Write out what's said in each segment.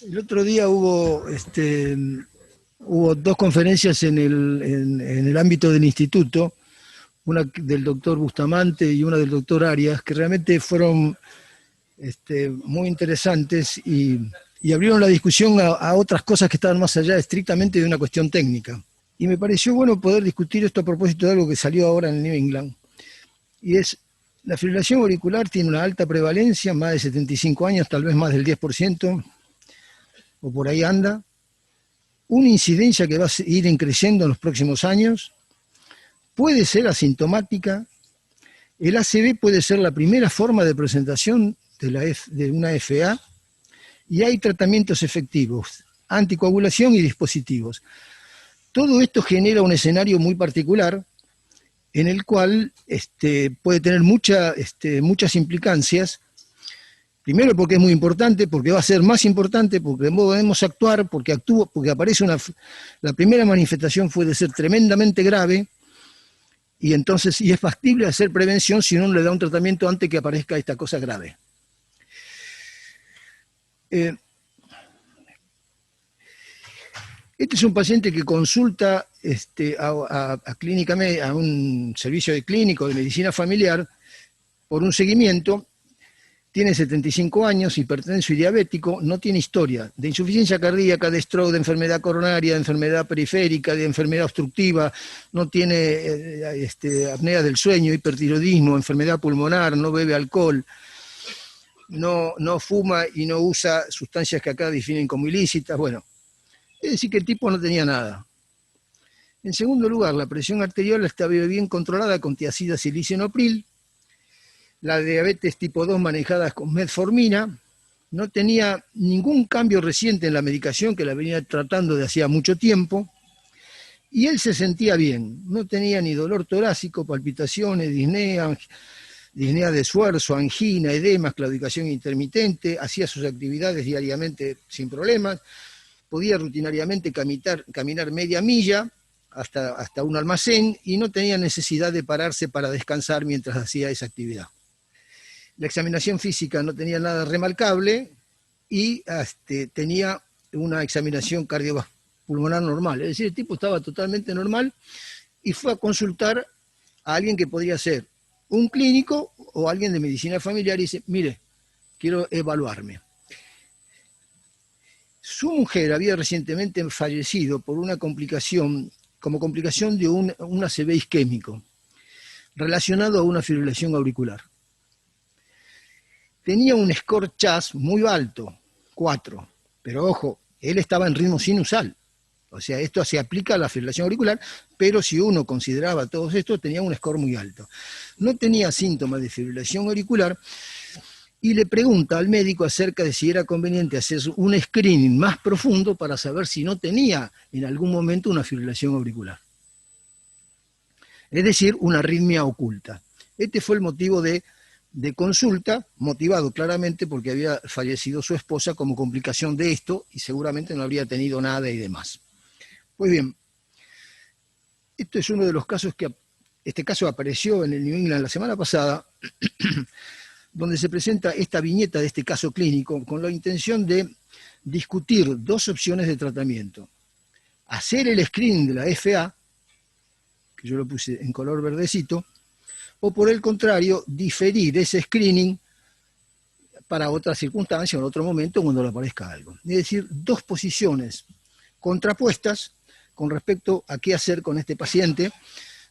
El otro día hubo dos conferencias en el ámbito del instituto, una del doctor Bustamante y una del doctor Arias, que realmente fueron muy interesantes y abrieron la discusión a otras cosas que estaban más allá estrictamente de una cuestión técnica. Y me pareció bueno poder discutir esto a propósito de algo que salió ahora en New England, y es la fibrilación auricular tiene una alta prevalencia, más de 75 años, tal vez más del 10%, o por ahí anda, una incidencia que va a ir creciendo en los próximos años, puede ser asintomática, el ACV puede ser la primera forma de presentación de una FA y hay tratamientos efectivos, anticoagulación y dispositivos. Todo esto genera un escenario muy particular en el cual puede tener muchas implicancias. Primero porque es muy importante, porque va a ser más importante, porque podemos actuar, porque aparece la primera manifestación puede ser tremendamente grave, y entonces es factible hacer prevención si uno le da un tratamiento antes que aparezca esta cosa grave. Este es un paciente que consulta a un servicio de clínico de medicina familiar por un seguimiento. Tiene 75 años, hipertenso y diabético, no tiene historia de insuficiencia cardíaca, de stroke, de enfermedad coronaria, de enfermedad periférica, de enfermedad obstructiva, no tiene apnea del sueño, hipertiroidismo, enfermedad pulmonar, no bebe alcohol, no fuma y no usa sustancias que acá definen como ilícitas. Bueno, es decir que el tipo no tenía nada. En segundo lugar, la presión arterial estaba bien controlada con tiazidas y lisinopril. La diabetes tipo 2 manejada con metformina, no tenía ningún cambio reciente en la medicación que la venía tratando de hacía mucho tiempo, y él se sentía bien, no tenía ni dolor torácico, palpitaciones, disnea de esfuerzo, angina, edemas, claudicación intermitente, hacía sus actividades diariamente sin problemas, podía rutinariamente caminar media milla hasta un almacén y no tenía necesidad de pararse para descansar mientras hacía esa actividad. La examinación física no tenía nada remarcable y tenía una examinación cardiopulmonar normal. Es decir, el tipo estaba totalmente normal y fue a consultar a alguien que podría ser un clínico o alguien de medicina familiar y dice, mire, quiero evaluarme. Su mujer había recientemente fallecido por una complicación, como complicación de un ACV isquémico relacionado a una fibrilación auricular. Tenía un score CHAS muy alto, 4, pero ojo, él estaba en ritmo sinusal. O sea, esto se aplica a la fibrilación auricular, pero si uno consideraba todo esto, tenía un score muy alto. No tenía síntomas de fibrilación auricular y le pregunta al médico acerca de si era conveniente hacer un screening más profundo para saber si no tenía en algún momento una fibrilación auricular. Es decir, una arritmia oculta. Este fue el motivo de consulta, motivado claramente porque había fallecido su esposa como complicación de esto y seguramente no habría tenido nada y demás. Pues bien, esto es uno de los casos este caso apareció en el New England la semana pasada, donde se presenta esta viñeta de este caso clínico con la intención de discutir dos opciones de tratamiento. Hacer el screening de la FA, que yo lo puse en color verdecito, o por el contrario, diferir ese screening para otra circunstancia o en otro momento cuando le aparezca algo. Es decir, dos posiciones contrapuestas con respecto a qué hacer con este paciente,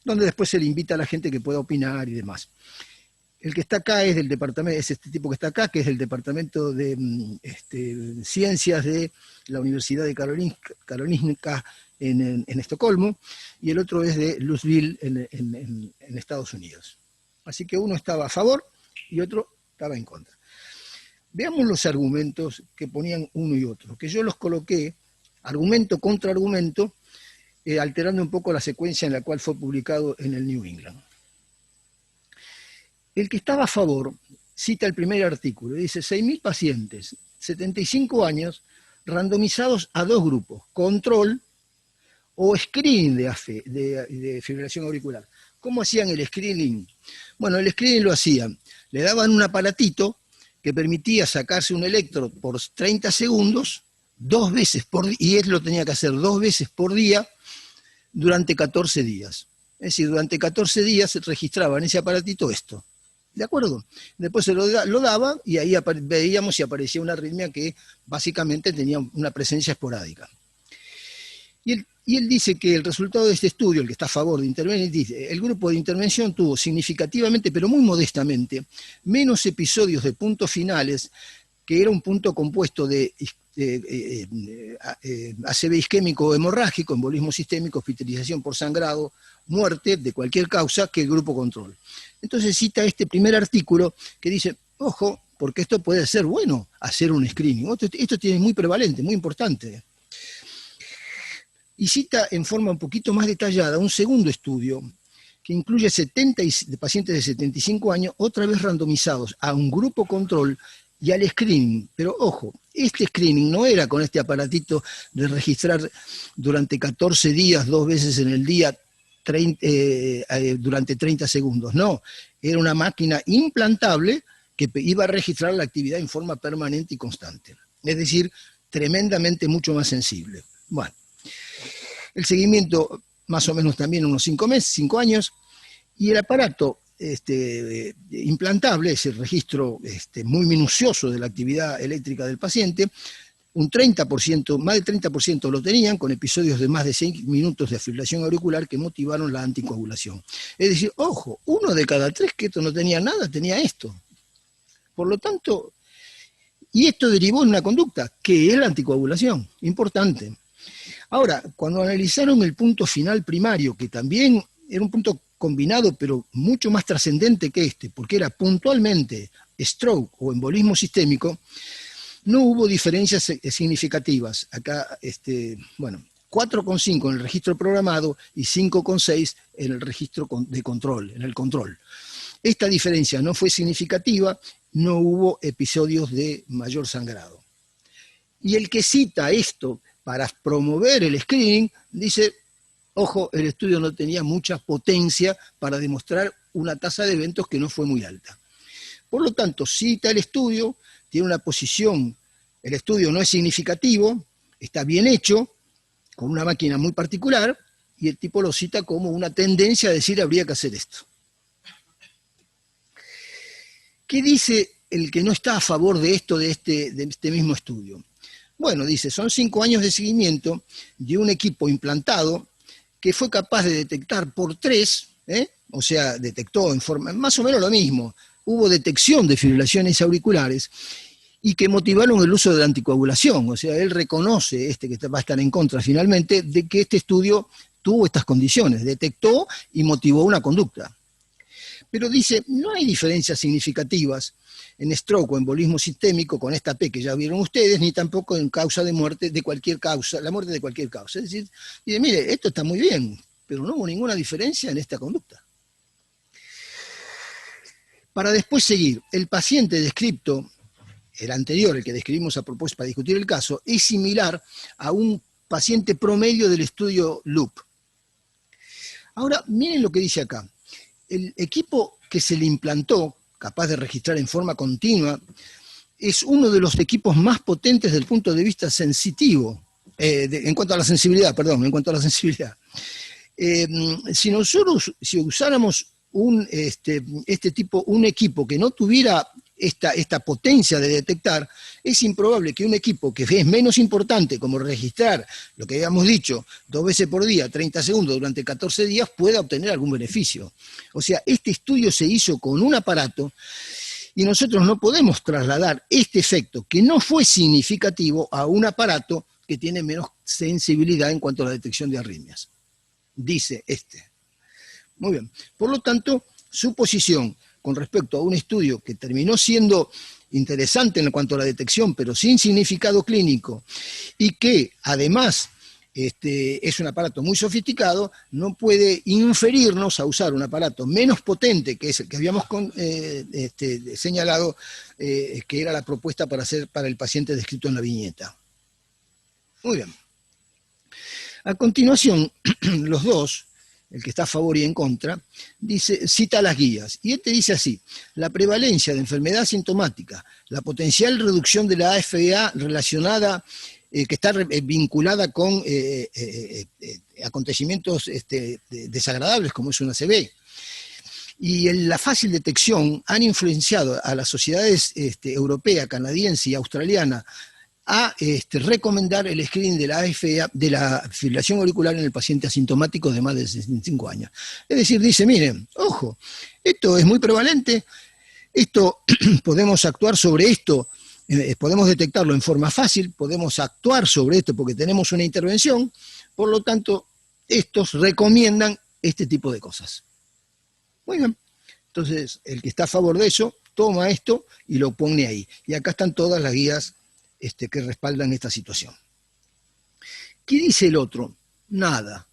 donde después se le invita a la gente que pueda opinar y demás. El que está acá es este tipo que está acá, que es del Departamento de Ciencias de la Universidad de Karolinska en Estocolmo, y el otro es de Louisville en Estados Unidos. Así que uno estaba a favor y otro estaba en contra. Veamos los argumentos que ponían uno y otro, que yo los coloqué argumento contra argumento, alterando un poco la secuencia en la cual fue publicado en el New England. El que estaba a favor cita el primer artículo, dice 6.000 pacientes, 75 años, randomizados a dos grupos, control o screening de fibrilación auricular. ¿Cómo hacían el screening? Bueno, el screening lo hacían, le daban un aparatito que permitía sacarse un electro por 30 segundos 2 veces por día, y él lo tenía que hacer 2 veces por día durante 14 días. Es decir, durante 14 días se registraba en ese aparatito esto. ¿De acuerdo? Después se lo daba y ahí veíamos si aparecía una arritmia que básicamente tenía una presencia esporádica. Y él dice que el resultado de este estudio, el que está a favor de intervenir, dice, el grupo de intervención tuvo significativamente, pero muy modestamente, menos episodios de puntos finales, que era un punto compuesto de ACV isquémico o hemorrágico, embolismo sistémico, hospitalización por sangrado, muerte de cualquier causa, que el grupo control. Entonces cita este primer artículo que dice, ojo, porque esto puede ser bueno, hacer un screening. Esto es muy prevalente, muy importante. Y cita en forma un poquito más detallada un segundo estudio que incluye 70 pacientes de 75 años, otra vez randomizados a un grupo control y al screening. Pero ojo, este screening no era con este aparatito de registrar durante 14 días, 2 veces en el día, durante 30 segundos. No, era una máquina implantable que iba a registrar la actividad en forma permanente y constante. Es decir, tremendamente mucho más sensible. Bueno, el seguimiento más o menos también unos 5 años, y el aparato implantable, ese registro muy minucioso de la actividad eléctrica del paciente, un 30%, más del 30% lo tenían, con episodios de más de 6 minutos de fibrilación auricular que motivaron la anticoagulación. Es decir, ojo, 1 de cada 3 que esto no tenía nada, tenía esto. Por lo tanto, y esto derivó en una conducta, que es la anticoagulación, importante. Ahora, cuando analizaron el punto final primario, que también era un punto combinado, pero mucho más trascendente que este, porque era puntualmente stroke o embolismo sistémico, no hubo diferencias significativas. Acá, 4,5 en el registro programado y 5,6 en el registro de control, en el control. Esta diferencia no fue significativa, no hubo episodios de mayor sangrado. Y el que cita esto para promover el screening, dice, ojo, el estudio no tenía mucha potencia para demostrar una tasa de eventos que no fue muy alta. Por lo tanto, cita el estudio, tiene una posición, el estudio no es significativo, está bien hecho, con una máquina muy particular, y el tipo lo cita como una tendencia a decir habría que hacer esto. ¿Qué dice el que no está a favor de esto, de este mismo estudio? Bueno, dice, son 5 años de seguimiento de un equipo implantado que fue capaz de detectar por 3, o sea, detectó en forma, más o menos lo mismo, hubo detección de fibrilaciones auriculares y que motivaron el uso de la anticoagulación. O sea, él reconoce, que va a estar en contra finalmente, de que este estudio tuvo estas condiciones, detectó y motivó una conducta. Pero dice, no hay diferencias significativas en stroke o embolismo sistémico con esta P que ya vieron ustedes, ni tampoco en causa de muerte de cualquier causa, la muerte de cualquier causa. Es decir, dice, mire, esto está muy bien, pero no hubo ninguna diferencia en esta conducta. Para después seguir, el paciente descripto, el anterior, el que describimos a propósito para discutir el caso, es similar a un paciente promedio del estudio LOOP. Ahora, miren lo que dice acá. El equipo que se le implantó, capaz de registrar en forma continua, es uno de los equipos más potentes desde el punto de vista sensitivo, en cuanto a la sensibilidad, si usáramos un equipo que no tuviera esta potencia de detectar, es improbable que un equipo que es menos importante, como registrar lo que habíamos dicho, 2 veces por día, 30 segundos durante 14 días, pueda obtener algún beneficio. O sea, este estudio se hizo con un aparato y nosotros no podemos trasladar este efecto, que no fue significativo, a un aparato que tiene menos sensibilidad en cuanto a la detección de arritmias. Dice este. Muy bien. Por lo tanto, su posición con respecto a un estudio que terminó siendo interesante en cuanto a la detección, pero sin significado clínico, y que además es un aparato muy sofisticado, no puede inferirnos a usar un aparato menos potente, que es el que habíamos señalado, que era la propuesta para hacer para el paciente descrito en la viñeta. Muy bien. A continuación, los dos, el que está a favor y en contra, cita las guías. Y dice así: la prevalencia de enfermedad sintomática, la potencial reducción de la AFA relacionada que está vinculada con acontecimientos desagradables, como es una ACV. Y la fácil detección han influenciado a las sociedades europea, canadiense y australiana a recomendar el screening de la AFA, de la fibrilación auricular en el paciente asintomático de más de 65 años. Es decir, dice, miren, ojo, esto es muy prevalente, esto podemos actuar sobre esto, podemos detectarlo en forma fácil, podemos actuar sobre esto porque tenemos una intervención, por lo tanto, estos recomiendan este tipo de cosas. Muy bien, entonces el que está a favor de eso, toma esto y lo pone ahí. Y acá están todas las guías que respaldan esta situación. ¿Qué dice el otro? Nada.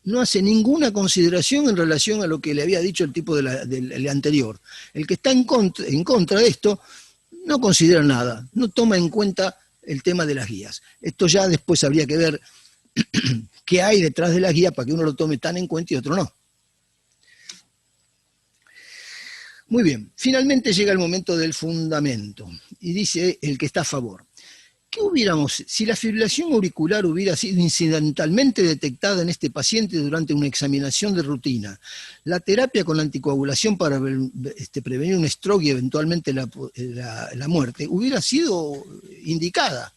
No hace ninguna consideración en relación a lo que le había dicho el tipo del anterior. El que está en contra de esto no considera nada, no toma en cuenta el tema de las guías. Esto ya después habría que ver qué hay detrás de las guías para que uno lo tome tan en cuenta y otro no. Muy bien, finalmente llega el momento del fundamento y dice el que está a favor. ¿Qué hubiéramos, si la fibrilación auricular hubiera sido incidentalmente detectada en este paciente durante una examinación de rutina? La terapia con la anticoagulación para prevenir un stroke y eventualmente la muerte hubiera sido indicada.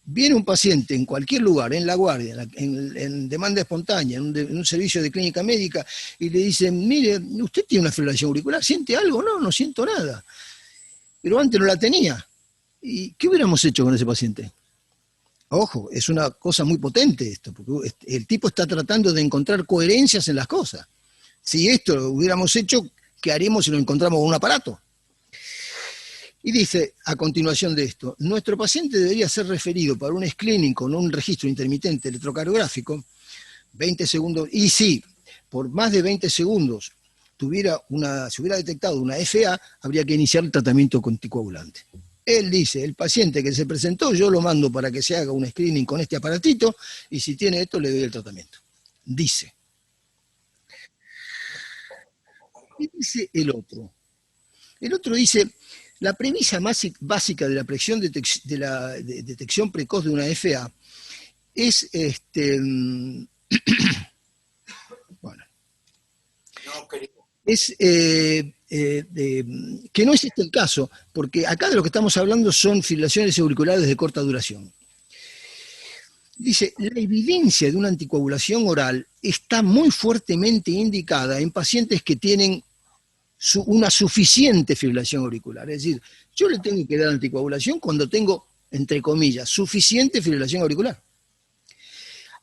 Viene un paciente en cualquier lugar, en la guardia, en demanda espontánea, en un servicio de clínica médica, y le dicen, mire, usted tiene una fibrilación auricular, ¿siente algo? No, no siento nada. Pero antes no la tenía. ¿Y qué hubiéramos hecho con ese paciente? Ojo, es una cosa muy potente esto, porque el tipo está tratando de encontrar coherencias en las cosas. Si esto lo hubiéramos hecho, ¿qué haríamos si lo encontramos con un aparato? Y dice, a continuación de esto, nuestro paciente debería ser referido para un screening con un registro intermitente electrocardiográfico, 20 segundos, y si por más de 20 segundos se hubiera detectado una FA, habría que iniciar el tratamiento con anticoagulante. Él dice, el paciente que se presentó, yo lo mando para que se haga un screening con este aparatito, y si tiene esto, le doy el tratamiento. Dice. ¿Qué dice el otro? El otro dice, la premisa más básica de la detección precoz de una FA es bueno, es que no es este el caso, porque acá de lo que estamos hablando son fibrilaciones auriculares de corta duración. Dice, la evidencia de una anticoagulación oral está muy fuertemente indicada en pacientes que tienen una suficiente fibrilación auricular. Es decir, yo le tengo que dar anticoagulación cuando tengo, entre comillas, suficiente fibrilación auricular.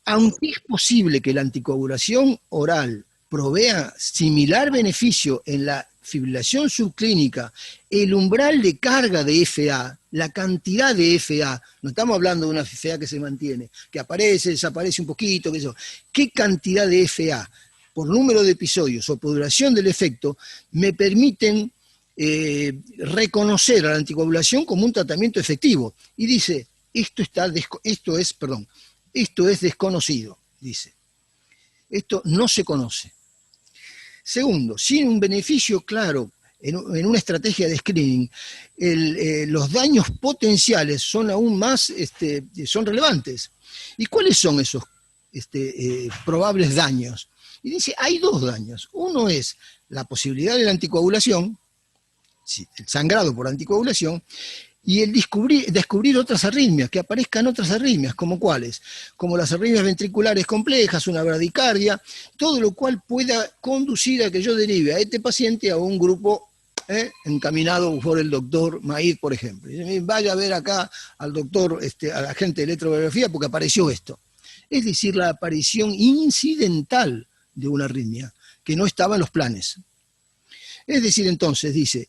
Aunque es posible que la anticoagulación oral provea similar beneficio en la fibrilación subclínica, el umbral de carga de FA, la cantidad de FA, no estamos hablando de una FA que se mantiene, que aparece, desaparece un poquito, ¿qué cantidad de FA por número de episodios o por duración del efecto me permiten reconocer a la anticoagulación como un tratamiento efectivo? Y dice, esto es desconocido, dice. Esto no se conoce. Segundo, sin un beneficio claro en una estrategia de screening, los daños potenciales son aún más, son relevantes. ¿Y cuáles son esos probables daños? Y dice, hay dos daños. Uno es la posibilidad de la anticoagulación, el sangrado por anticoagulación, y el descubrir otras arritmias, que aparezcan otras arritmias, ¿como cuáles? Como las arritmias ventriculares complejas, una bradicardia, todo lo cual pueda conducir a que yo derive a este paciente a un grupo encaminado por el doctor Maid, por ejemplo. Y vaya a ver acá al doctor, a la gente de electrocardiografía, porque apareció esto. Es decir, la aparición incidental de una arritmia, que no estaba en los planes. Es decir, entonces, dice,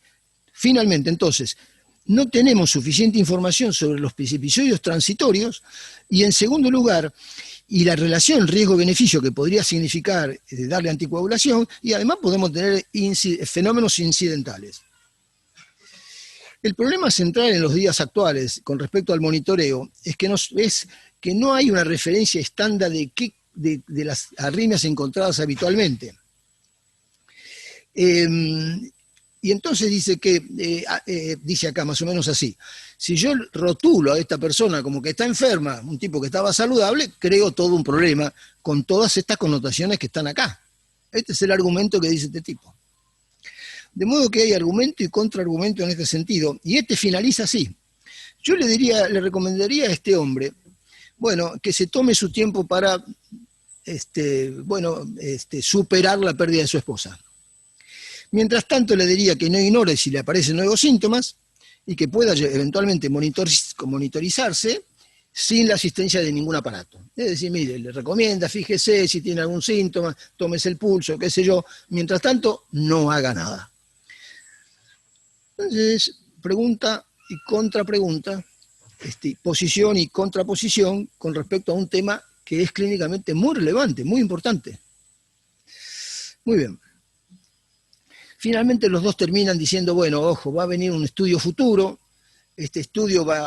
finalmente, entonces, no tenemos suficiente información sobre los episodios transitorios y, en segundo lugar, y la relación riesgo-beneficio que podría significar darle anticoagulación, y además podemos tener fenómenos incidentales. El problema central en los días actuales con respecto al monitoreo es que no hay una referencia estándar de las arritmias encontradas habitualmente. Y entonces dice que, dice acá más o menos así, si yo rotulo a esta persona como que está enferma, un tipo que estaba saludable, creo todo un problema con todas estas connotaciones que están acá. Este es el argumento que dice este tipo. De modo que hay argumento y contraargumento en este sentido, y este finaliza así. Yo le recomendaría a este hombre, bueno, que se tome su tiempo para, superar la pérdida de su esposa. Mientras tanto, le diría que no ignore si le aparecen nuevos síntomas y que pueda eventualmente monitorizarse sin la asistencia de ningún aparato. Es decir, mire, le recomienda, fíjese si tiene algún síntoma, tómese el pulso, qué sé yo. Mientras tanto, no haga nada. Entonces, pregunta y contrapregunta, posición y contraposición con respecto a un tema que es clínicamente muy relevante, muy importante. Muy bien. Finalmente los dos terminan diciendo, bueno, ojo, va a venir un estudio futuro,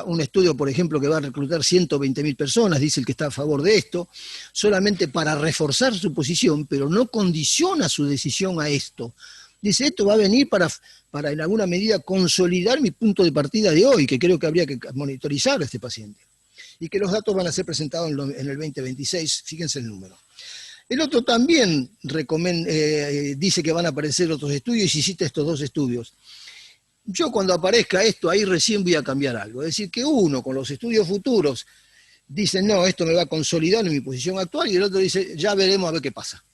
un estudio, por ejemplo, que va a reclutar 120.000 personas, dice el que está a favor de esto, solamente para reforzar su posición, pero no condiciona su decisión a esto. Dice, esto va a venir para en alguna medida consolidar mi punto de partida de hoy, que creo que habría que monitorizar a este paciente. Y que los datos van a ser presentados en el 2026, fíjense el número. El otro también dice que van a aparecer otros estudios y cita estos dos estudios. Yo cuando aparezca esto, ahí recién voy a cambiar algo. Es decir, que uno con los estudios futuros dice, no, esto me va a consolidar en mi posición actual, y el otro dice, ya veremos a ver qué pasa.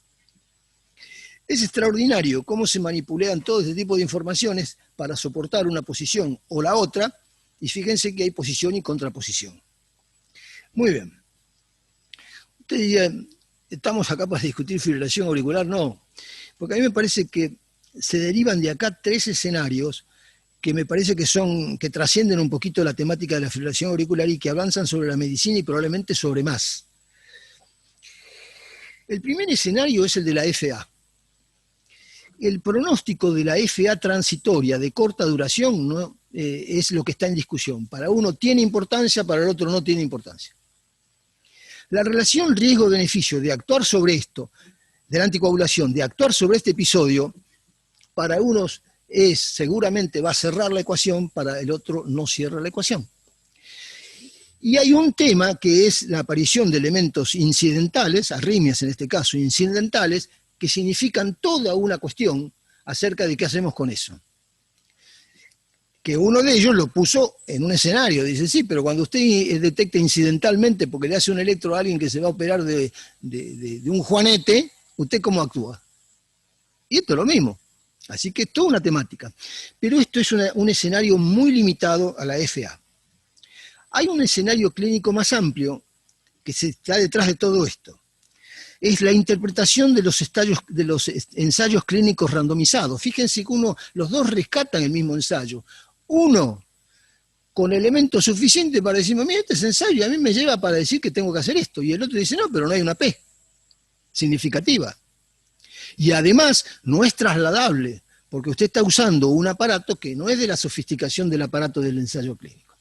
Es extraordinario cómo se manipulan todo este tipo de informaciones para soportar una posición o la otra, y fíjense que hay posición y contraposición. Muy bien. Usted diría, ¿estamos acá para discutir fibrilación auricular? No, porque a mí me parece que se derivan de acá 3 escenarios que me parece que trascienden un poquito la temática de la fibrilación auricular y que avanzan sobre la medicina y probablemente sobre más. El primer escenario es el de la FA. El pronóstico de la FA transitoria de corta duración no, es lo que está en discusión. Para uno tiene importancia, para el otro no tiene importancia. La relación riesgo-beneficio de actuar sobre esto, de la anticoagulación, de actuar sobre este episodio, para unos seguramente va a cerrar la ecuación, para el otro no cierra la ecuación. Y hay un tema que es la aparición de elementos incidentales, arritmias en este caso, incidentales, que significan toda una cuestión acerca de qué hacemos con eso. Que uno de ellos lo puso en un escenario, dice, sí, pero cuando usted detecta incidentalmente porque le hace un electro a alguien que se va a operar de un juanete, ¿usted cómo actúa? Y esto es lo mismo. Así que es toda una temática. Pero esto es un escenario muy limitado a la FA. Hay un escenario clínico más amplio que está detrás de todo esto. Es la interpretación de los ensayos clínicos randomizados. Fíjense que los dos rescatan el mismo ensayo. Uno con elementos suficientes para decirme, mira, este es ensayo, a mí me lleva para decir que tengo que hacer esto. Y el otro dice, no, pero no hay una P significativa. Y además no es trasladable, porque usted está usando un aparato que no es de la sofisticación del aparato del ensayo clínico.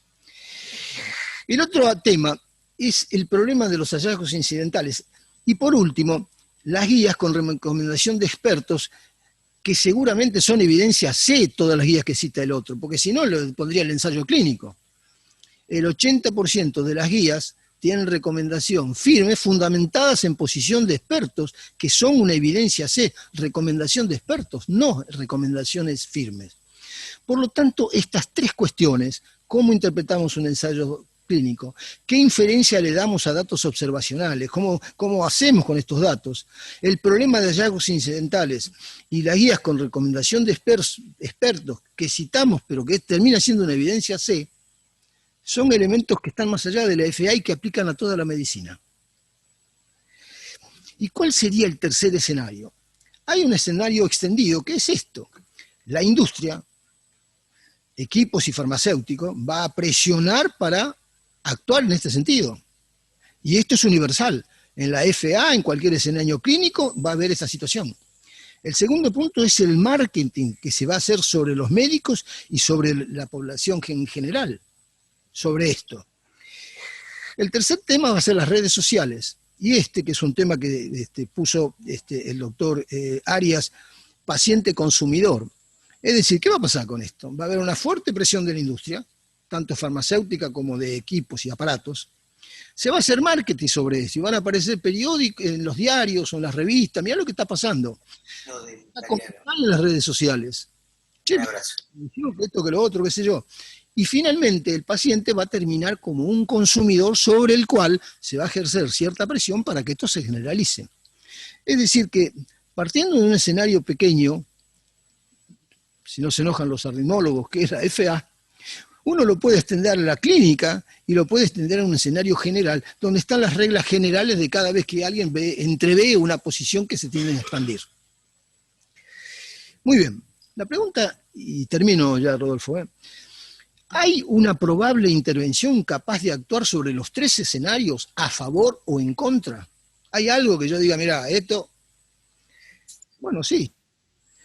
El otro tema es el problema de los hallazgos incidentales. Y por último, las guías con recomendación de expertos, que seguramente son evidencia C todas las guías que cita el otro, porque si no, le pondría el ensayo clínico. El 80% de las guías tienen recomendación firme, fundamentadas en posición de expertos, que son una evidencia C, recomendación de expertos, no recomendaciones firmes. Por lo tanto, estas 3 cuestiones, ¿cómo interpretamos un ensayo clínico? ¿Qué inferencia le damos a datos observacionales? ¿Cómo hacemos con estos datos? El problema de hallazgos incidentales y las guías con recomendación de expertos que citamos, pero que termina siendo una evidencia C, son elementos que están más allá de la FA y que aplican a toda la medicina. ¿Y cuál sería el tercer escenario? Hay un escenario extendido, que es esto. La industria, equipos y farmacéuticos, va a presionar para actuar en este sentido. Y esto es universal. En la FA, en cualquier escenario clínico, va a haber esa situación. El segundo punto es el marketing que se va a hacer sobre los médicos y sobre la población en general, sobre esto. El tercer tema va a ser las redes sociales. Y que es un tema que puso el doctor Arias, paciente consumidor. Es decir, ¿qué va a pasar con esto? Va a haber una fuerte presión de la industria, tanto farmacéutica como de equipos y aparatos. Se va a hacer marketing sobre eso y van a aparecer periódicos en los diarios o en las revistas. Mirá lo que está pasando. A comentar en las redes sociales. Che, que esto, que lo otro, qué sé yo. Y finalmente el paciente va a terminar como un consumidor sobre el cual se va a ejercer cierta presión para que esto se generalice. Es decir que, partiendo de un escenario pequeño, si no se enojan los arritmólogos, que es la FA, uno lo puede extender a la clínica y lo puede extender a un escenario general, donde están las reglas generales de cada vez que alguien entrevé una posición que se tiene que expandir. Muy bien, la pregunta, y termino ya, Rodolfo, ¿hay una probable intervención capaz de actuar sobre los 3 escenarios a favor o en contra? ¿Hay algo que yo diga, mira, esto? Bueno, sí.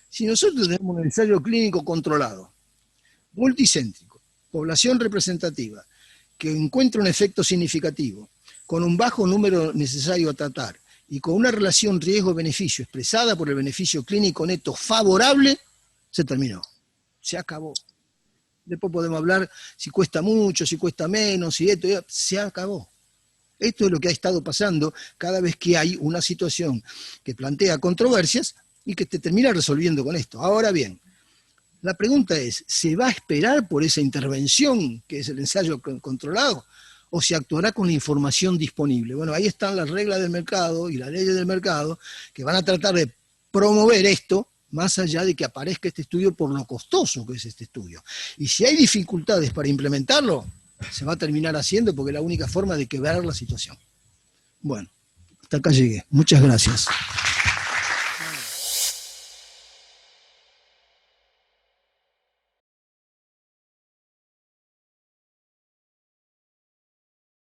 Si nosotros tenemos un ensayo clínico controlado, multicéntrico, población representativa, que encuentra un efecto significativo, con un bajo número necesario a tratar y con una relación riesgo-beneficio expresada por el beneficio clínico neto favorable, se terminó. Se acabó. Después podemos hablar si cuesta mucho, si cuesta menos, si esto, se acabó. Esto es lo que ha estado pasando cada vez que hay una situación que plantea controversias y que te termina resolviendo con esto. Ahora bien, la pregunta es, ¿se va a esperar por esa intervención, que es el ensayo controlado, o se actuará con la información disponible? Bueno, ahí están las reglas del mercado y las leyes del mercado que van a tratar de promover esto, más allá de que aparezca este estudio por lo costoso que es este estudio. Y si hay dificultades para implementarlo, se va a terminar haciendo porque es la única forma de quebrar la situación. Bueno, hasta acá llegué. Muchas gracias.